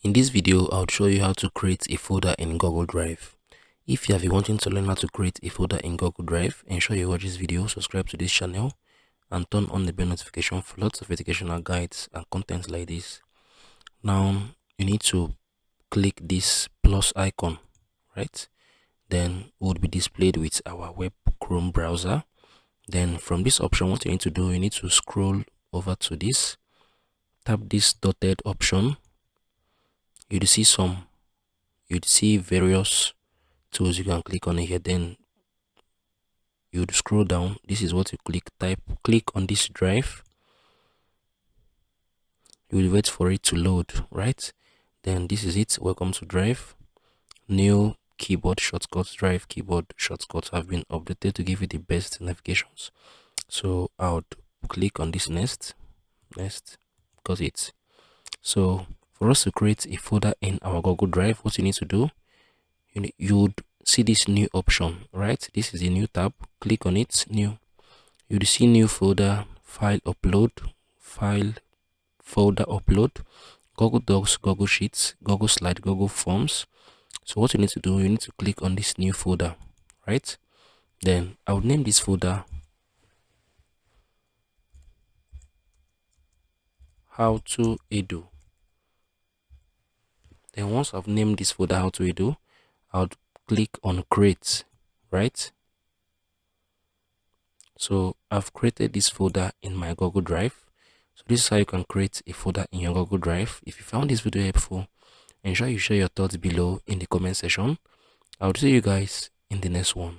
In this video, I'll show you how to create a folder in Google Drive. If you have been wanting to learn how to create a folder in Google Drive, ensure you watch this video, subscribe to this channel, and turn on the bell notification for lots of educational guides and content like this. Now, you need to click this plus icon, right? Then it would be displayed with our web Chrome browser. Then from this option, what you need to do, you need to scroll over to this, tap this dotted option. You'd see various tools you can click on here. Then you'd scroll down. This is what you click on this drive. You will wait for it to load, right? Then this is it. Welcome to Drive. New keyboard shortcuts, Drive keyboard shortcuts have been updated to give you the best navigations. So I would click on this next, got it. So for us to create a folder in our Google Drive, what you need to do, you would see this new option, right? This is a new tab. Click on it, new. You'd see new folder, file upload, folder upload, Google Docs, Google Sheets, Google Slide, Google Forms. So what you need to do, you need to click on this new folder, right? Then I would name this folder HowTo Edu. Then once I've named this folder HowTo Edu, I would click on create, right? So I've created this folder in my Google Drive. So this is how you can create a folder in your Google Drive. If you found this video helpful, ensure you share your thoughts below in the comment section. I'll see you guys in the next one.